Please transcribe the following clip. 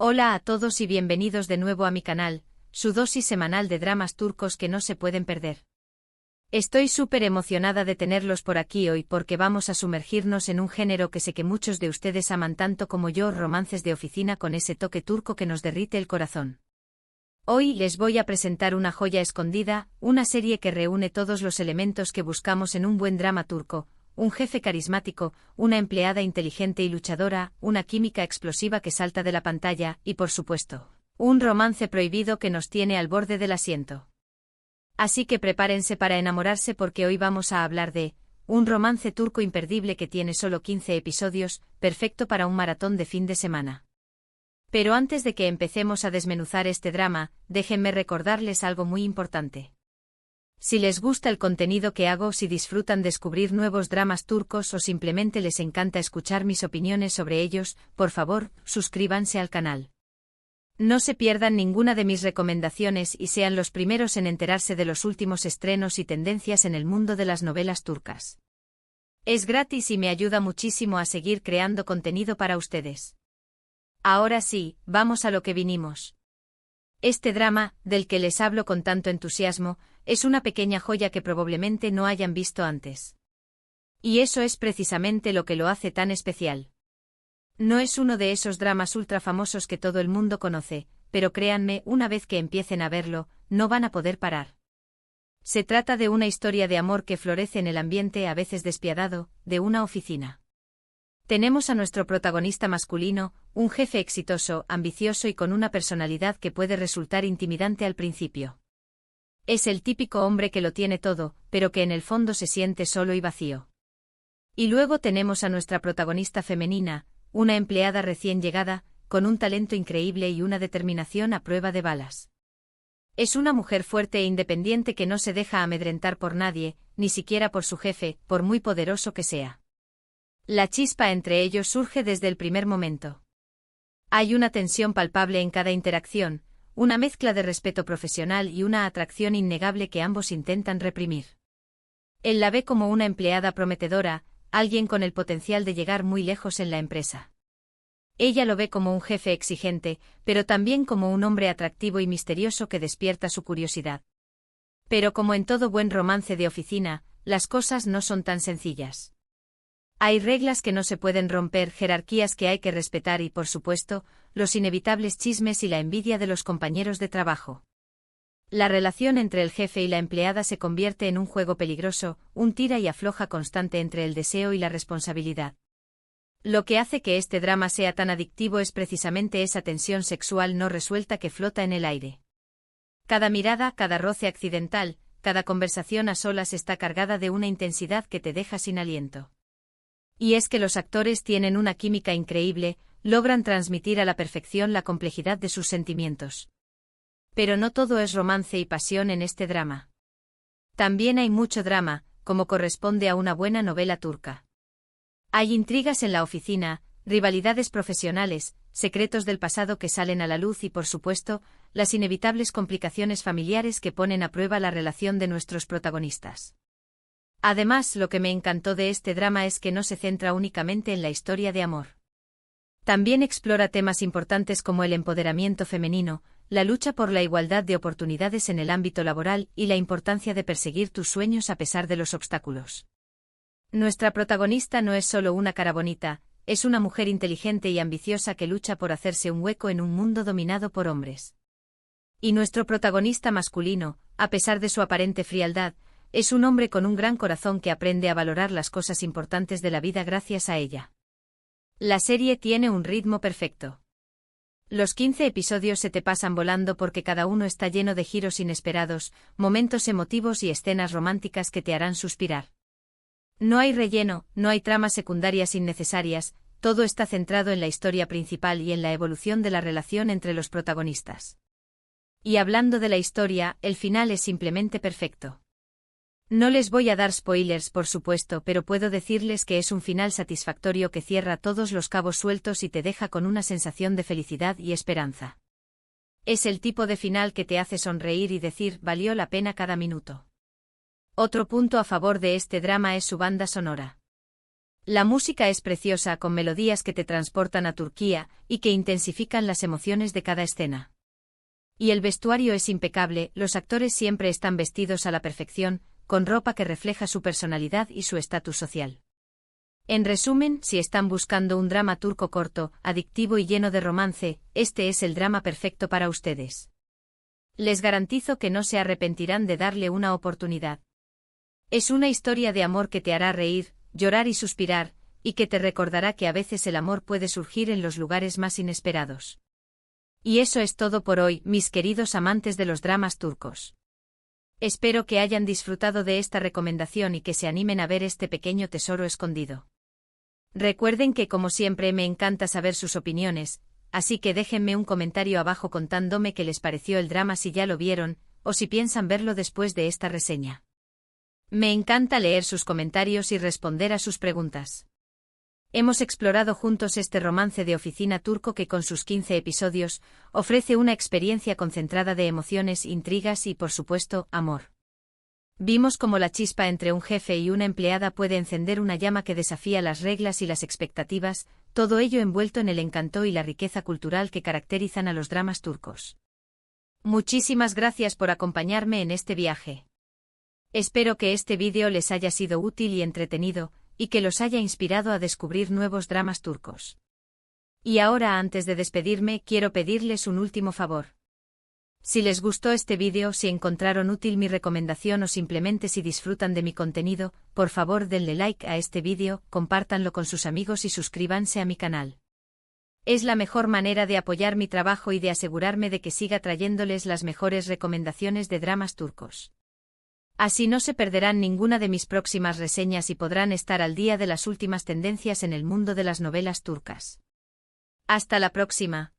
Hola a todos y bienvenidos de nuevo a mi canal, su dosis semanal de dramas turcos que no se pueden perder. Estoy súper emocionada de tenerlos por aquí hoy porque vamos a sumergirnos en un género que sé que muchos de ustedes aman tanto como yo, romances de oficina con ese toque turco que nos derrite el corazón. Hoy les voy a presentar una joya escondida, una serie que reúne todos los elementos que buscamos en un buen drama turco. Un jefe carismático, una empleada inteligente y luchadora, una química explosiva que salta de la pantalla y, por supuesto, un romance prohibido que nos tiene al borde del asiento. Así que prepárense para enamorarse porque hoy vamos a hablar de un romance turco imperdible que tiene solo 15 episodios, perfecto para un maratón de fin de semana. Pero antes de que empecemos a desmenuzar este drama, déjenme recordarles algo muy importante. Si les gusta el contenido que hago, si disfrutan descubrir nuevos dramas turcos o simplemente les encanta escuchar mis opiniones sobre ellos, por favor, suscríbanse al canal. No se pierdan ninguna de mis recomendaciones y sean los primeros en enterarse de los últimos estrenos y tendencias en el mundo de las novelas turcas. Es gratis y me ayuda muchísimo a seguir creando contenido para ustedes. Ahora sí, vamos a lo que vinimos. Este drama, del que les hablo con tanto entusiasmo, es una pequeña joya que probablemente no hayan visto antes. Y eso es precisamente lo que lo hace tan especial. No es uno de esos dramas ultra famosos que todo el mundo conoce, pero créanme, una vez que empiecen a verlo, no van a poder parar. Se trata de una historia de amor que florece en el ambiente a veces despiadado, de una oficina. Tenemos a nuestro protagonista masculino, un jefe exitoso, ambicioso y con una personalidad que puede resultar intimidante al principio. Es el típico hombre que lo tiene todo, pero que en el fondo se siente solo y vacío. Y luego tenemos a nuestra protagonista femenina, una empleada recién llegada, con un talento increíble y una determinación a prueba de balas. Es una mujer fuerte e independiente que no se deja amedrentar por nadie, ni siquiera por su jefe, por muy poderoso que sea. La chispa entre ellos surge desde el primer momento. Hay una tensión palpable en cada interacción, una mezcla de respeto profesional y una atracción innegable que ambos intentan reprimir. Él la ve como una empleada prometedora, alguien con el potencial de llegar muy lejos en la empresa. Ella lo ve como un jefe exigente, pero también como un hombre atractivo y misterioso que despierta su curiosidad. Pero como en todo buen romance de oficina, las cosas no son tan sencillas. Hay reglas que no se pueden romper, jerarquías que hay que respetar y, por supuesto, los inevitables chismes y la envidia de los compañeros de trabajo. La relación entre el jefe y la empleada se convierte en un juego peligroso, un tira y afloja constante entre el deseo y la responsabilidad. Lo que hace que este drama sea tan adictivo es precisamente esa tensión sexual no resuelta que flota en el aire. Cada mirada, cada roce accidental, cada conversación a solas está cargada de una intensidad que te deja sin aliento. Y es que los actores tienen una química increíble, logran transmitir a la perfección la complejidad de sus sentimientos. Pero no todo es romance y pasión en este drama. También hay mucho drama, como corresponde a una buena novela turca. Hay intrigas en la oficina, rivalidades profesionales, secretos del pasado que salen a la luz y, por supuesto, las inevitables complicaciones familiares que ponen a prueba la relación de nuestros protagonistas. Además, lo que me encantó de este drama es que no se centra únicamente en la historia de amor. También explora temas importantes como el empoderamiento femenino, la lucha por la igualdad de oportunidades en el ámbito laboral y la importancia de perseguir tus sueños a pesar de los obstáculos. Nuestra protagonista no es solo una cara bonita, es una mujer inteligente y ambiciosa que lucha por hacerse un hueco en un mundo dominado por hombres. Y nuestro protagonista masculino, a pesar de su aparente frialdad, es un hombre con un gran corazón que aprende a valorar las cosas importantes de la vida gracias a ella. La serie tiene un ritmo perfecto. Los 15 episodios se te pasan volando porque cada uno está lleno de giros inesperados, momentos emotivos y escenas románticas que te harán suspirar. No hay relleno, no hay tramas secundarias innecesarias, todo está centrado en la historia principal y en la evolución de la relación entre los protagonistas. Y hablando de la historia, el final es simplemente perfecto. No les voy a dar spoilers, por supuesto, pero puedo decirles que es un final satisfactorio que cierra todos los cabos sueltos y te deja con una sensación de felicidad y esperanza. Es el tipo de final que te hace sonreír y decir, valió la pena cada minuto. Otro punto a favor de este drama es su banda sonora. La música es preciosa, con melodías que te transportan a Turquía y que intensifican las emociones de cada escena. Y el vestuario es impecable, los actores siempre están vestidos a la perfección, con ropa que refleja su personalidad y su estatus social. En resumen, si están buscando un drama turco corto, adictivo y lleno de romance, este es el drama perfecto para ustedes. Les garantizo que no se arrepentirán de darle una oportunidad. Es una historia de amor que te hará reír, llorar y suspirar, y que te recordará que a veces el amor puede surgir en los lugares más inesperados. Y eso es todo por hoy, mis queridos amantes de los dramas turcos. Espero que hayan disfrutado de esta recomendación y que se animen a ver este pequeño tesoro escondido. Recuerden que, como siempre, me encanta saber sus opiniones, así que déjenme un comentario abajo contándome qué les pareció el drama si ya lo vieron, o si piensan verlo después de esta reseña. Me encanta leer sus comentarios y responder a sus preguntas. Hemos explorado juntos este romance de oficina turco que, con sus 15 episodios, ofrece una experiencia concentrada de emociones, intrigas y, por supuesto, amor. Vimos cómo la chispa entre un jefe y una empleada puede encender una llama que desafía las reglas y las expectativas, todo ello envuelto en el encanto y la riqueza cultural que caracterizan a los dramas turcos. Muchísimas gracias por acompañarme en este viaje. Espero que este vídeo les haya sido útil y entretenido, y que los haya inspirado a descubrir nuevos dramas turcos. Y ahora, antes de despedirme, quiero pedirles un último favor. Si les gustó este vídeo, si encontraron útil mi recomendación o simplemente si disfrutan de mi contenido, por favor denle like a este vídeo, compártanlo con sus amigos y suscríbanse a mi canal. Es la mejor manera de apoyar mi trabajo y de asegurarme de que siga trayéndoles las mejores recomendaciones de dramas turcos. Así no se perderán ninguna de mis próximas reseñas y podrán estar al día de las últimas tendencias en el mundo de las novelas turcas. Hasta la próxima.